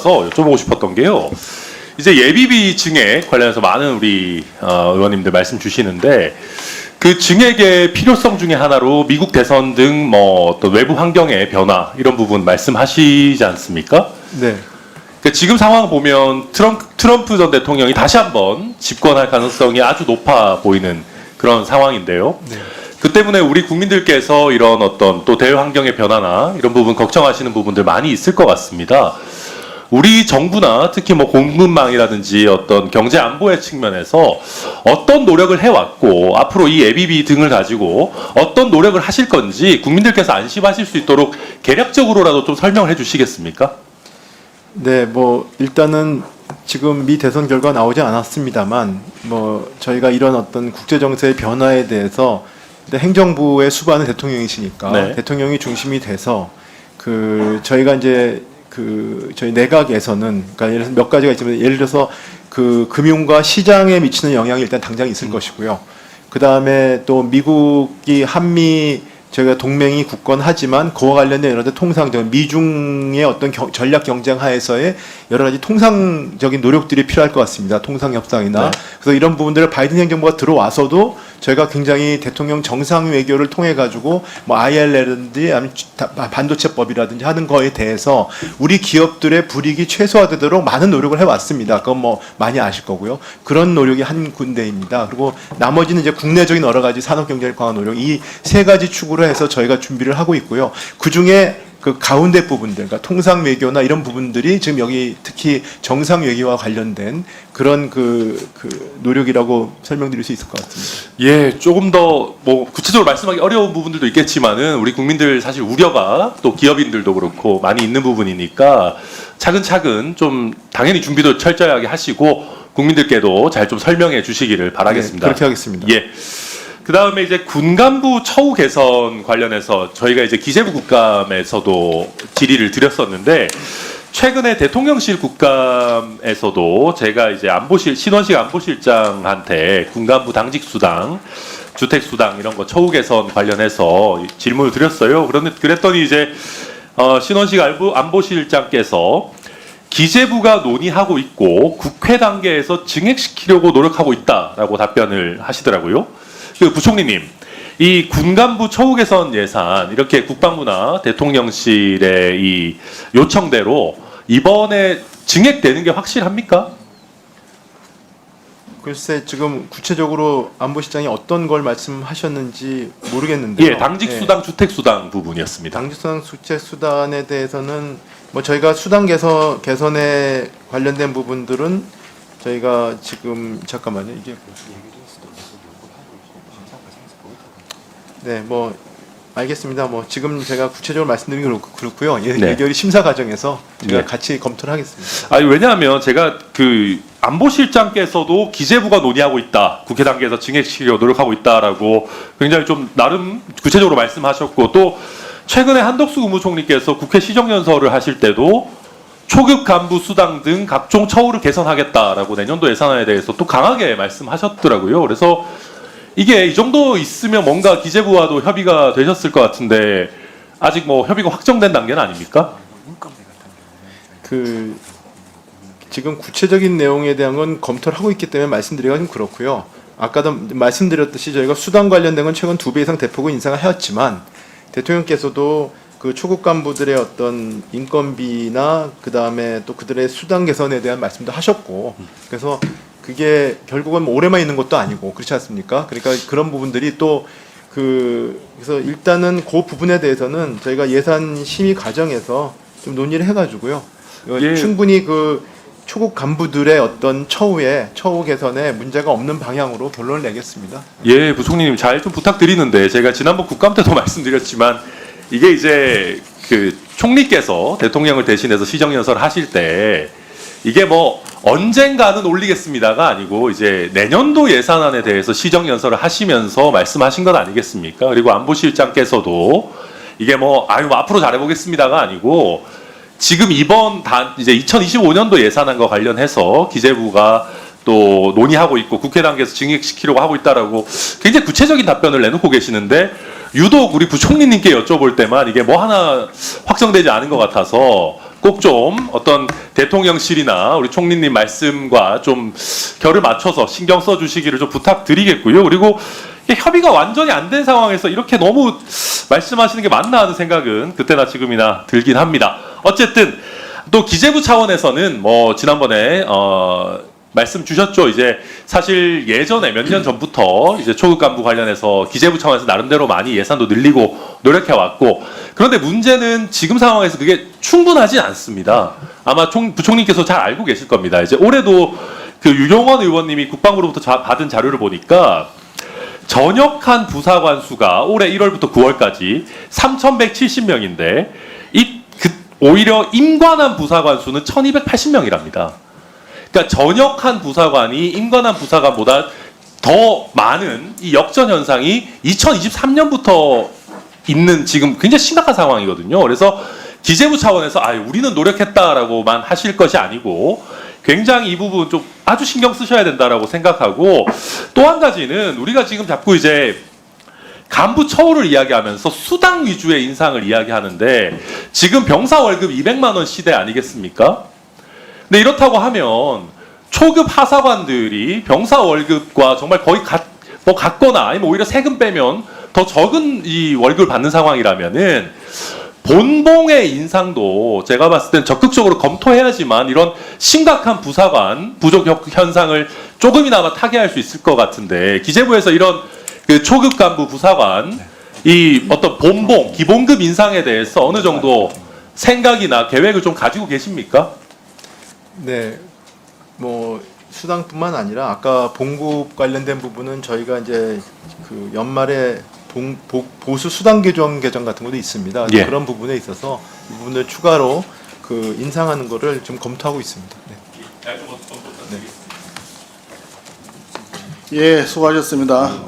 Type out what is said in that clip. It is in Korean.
여쭤보고 싶었던 게요. 이제 예비비 증액 관련해서 많은 우리 의원님들 말씀 주시는데 그 증액의 필요성 중에 하나로 미국 대선 등 뭐 또 외부 환경의 변화 이런 부분 말씀하시지 않습니까? 네. 그러니까 지금 상황 보면 트럼프 전 대통령이 다시 한번 집권할 가능성이 아주 높아 보이는 그런 상황인데요. 네. 그 때문에 우리 국민들께서 이런 어떤 또 대외 환경의 변화나 이런 부분 걱정하시는 부분들 많이 있을 것 같습니다. 우리 정부나 특히 뭐 공급망이라든지 어떤 경제 안보의 측면에서 어떤 노력을 해왔고 앞으로 이 예비비 등을 가지고 어떤 노력을 하실 건지 국민들께서 안심하실 수 있도록 개략적으로라도 좀 설명을 해주시겠습니까? 네, 뭐 일단은 지금 미 대선 결과 나오지 않았습니다만 뭐 저희가 이런 어떤 국제 정세의 변화에 대해서 행정부의 수반은 대통령이시니까 네. 대통령이 중심이 돼서 저희가 이제 저희 내각에서는 그러니까 예를 들어서 몇 가지가 있지만 예를 들어서 금융과 시장에 미치는 영향이 일단 당장 있을 것이고요. 그 다음에 또 미국이 한미 저희가 동맹이 굳건하지만 그와 관련된 여러 가지 통상적 미중의 어떤 전략 경쟁 하에서의 여러 가지 통상적인 노력들이 필요할 것 같습니다. 통상 협상이나 네. 그래서 이런 부분들을 바이든 행정부가 들어와서도 저희가 굉장히 대통령 정상 외교를 통해 가지고 뭐 IR라든지 아니면 반도체법이라든지 하는 거에 대해서 우리 기업들의 불이익이 최소화되도록 많은 노력을 해왔습니다. 그건 뭐 많이 아실 거고요. 그런 노력이 한 군데입니다. 그리고 나머지는 이제 국내적인 여러 가지 산업 경제를 강화 노력 이 세 가지 축으로 해서 저희가 준비를 하고 있고요. 그 중에 그 가운데 부분들, 그러니까 통상 외교나 이런 부분들이 지금 여기 특히 정상 외교와 관련된 그런 노력이라고 설명드릴 수 있을 것 같습니다. 예, 조금 더 뭐 구체적으로 말씀하기 어려운 부분들도 있겠지만은 우리 국민들 사실 우려가 또 기업인들도 그렇고 많이 있는 부분이니까 차근차근 좀 당연히 준비도 철저하게 하시고 국민들께도 잘 좀 설명해 주시기를 바라겠습니다. 네, 그렇게 하겠습니다. 예. 그 다음에 이제 군간부 처우 개선 관련해서 저희가 이제 기재부 국감에서도 질의를 드렸었는데 최근에 대통령실 국감에서도 제가 이제 신원식 안보실장한테 군간부 당직 수당, 주택 수당 이런 거 처우 개선 관련해서 질문을 드렸어요. 그랬더니 이제 신원식 안보실장께서 기재부가 논의하고 있고 국회 단계에서 증액시키려고 노력하고 있다라고 답변을 하시더라고요. 부총리님, 이 군간부 처우 개선 예산 이렇게 국방부나 대통령실의 이 요청대로 이번에 증액되는 게 확실합니까? 글쎄 지금 구체적으로 안보실장이 어떤 걸 말씀하셨는지 모르겠는데요. 예, 당직 수당, 주택 수당 부분이었습니다. 당직수당, 주택 수단에 대해서는 뭐 저희가 수당 개선에 관련된 부분들은 저희가 지금 잠깐만요. 이게 네, 뭐 알겠습니다. 뭐 지금 제가 구체적으로 말씀드리기 그렇고요. 네. 예결위 심사 과정에서 제가 네. 같이 검토를 하겠습니다. 아니 왜냐하면 제가 안보실장께서도 기재부가 논의하고 있다, 국회 단계에서 증액시키려고 노력하고 있다라고 굉장히 좀 나름 구체적으로 말씀하셨고 또 최근에 한덕수 국무총리께서 국회 시정연설을 하실 때도 초급 간부 수당 등 각종 처우를 개선하겠다라고 내년도 예산안에 대해서 또 강하게 말씀하셨더라고요. 그래서 이게 이 정도 있으면 뭔가 기재부와도 협의가 되셨을 것 같은데 아직 뭐 협의가 확정된 단계는 아닙니까? 지금 구체적인 내용에 대한 건 검토를 하고 있기 때문에 말씀드리기가 좀 그렇고요. 아까도 말씀드렸듯이 저희가 수당 관련된 건 최근 2배 이상 대폭은 인상을 하였지만 대통령께서도 그 초급 간부들의 어떤 인건비나 그 다음에 또 그들의 수당 개선에 대한 말씀도 하셨고 그래서 그게 결국은 뭐 오래만 있는 것도 아니고 그렇지 않습니까? 그러니까 그런 부분들이 또 그래서 일단은 그 부분에 대해서는 저희가 예산 심의 과정에서 좀 논의를 해가지고요. 예. 충분히 초급 간부들의 어떤 처우 개선에 문제가 없는 방향으로 결론을 내겠습니다. 예, 부총리님 잘 좀 부탁드리는데 제가 지난번 국감 때도 말씀드렸지만 이게 이제 총리께서 대통령을 대신해서 시정연설을 하실 때 이게 뭐 언젠가는 올리겠습니다가 아니고 이제 내년도 예산안에 대해서 시정연설을 하시면서 말씀하신 것 아니겠습니까? 그리고 안보실장께서도 이게 뭐 앞으로 잘해보겠습니다가 아니고 지금 이제 2025년도 예산안과 관련해서 기재부가 또 논의하고 있고 국회 단계에서 증액시키려고 하고 있다라고 굉장히 구체적인 답변을 내놓고 계시는데 유독 우리 부총리님께 여쭤볼 때만 이게 뭐 하나 확정되지 않은 것 같아서 꼭 좀 어떤 대통령실이나 우리 총리님 말씀과 좀 결을 맞춰서 신경 써주시기를 좀 부탁드리겠고요. 그리고 이게 협의가 완전히 안 된 상황에서 이렇게 너무 말씀하시는 게 맞나 하는 생각은 그때나 지금이나 들긴 합니다. 어쨌든 또 기재부 차원에서는 뭐 지난번에 말씀 주셨죠. 이제 사실 예전에 몇 년 전부터 이제 초급 간부 관련해서 기재부 차원에서 나름대로 많이 예산도 늘리고 노력해 왔고, 그런데 문제는 지금 상황에서 그게 충분하지 않습니다. 아마 부총리께서 잘 알고 계실 겁니다. 이제 올해도 그 유용원 의원님이 국방부로부터 받은 자료를 보니까 전역한 부사관 수가 올해 1월부터 9월까지 3,170명인데 오히려 임관한 부사관 수는 1,280명이랍니다. 그러니까 전역한 부사관이 임관한 부사관보다 더 많은 이 역전 현상이 2023년부터 있는 지금 굉장히 심각한 상황이거든요. 그래서 기재부 차원에서 우리는 노력했다라고만 하실 것이 아니고 굉장히 이 부분 좀 아주 신경 쓰셔야 된다라고 생각하고, 또 한 가지는 우리가 지금 자꾸 이제 간부 처우를 이야기하면서 수당 위주의 인상을 이야기하는데 지금 병사 월급 200만 원 시대 아니겠습니까? 근데 이렇다고 하면 초급 하사관들이 병사 월급과 정말 거의 같거나 아니면 오히려 세금 빼면 더 적은 이 월급을 받는 상황이라면은 본봉의 인상도 제가 봤을 땐 적극적으로 검토해야지만 이런 심각한 부사관 부족 현상을 조금이나마 타개할 수 있을 것 같은데, 기재부에서 이런 그 초급 간부 부사관 이 어떤 본봉 기본급 인상에 대해서 어느 정도 생각이나 계획을 좀 가지고 계십니까? 네, 뭐 수당뿐만 아니라 아까 봉급 관련된 부분은 저희가 이제 그 연말에 보수 수당 개정 같은 것도 있습니다. 예. 그런 부분에 있어서 이 부분을 추가로 그 인상하는 거를 좀 검토하고 있습니다. 네. 예, 수고하셨습니다.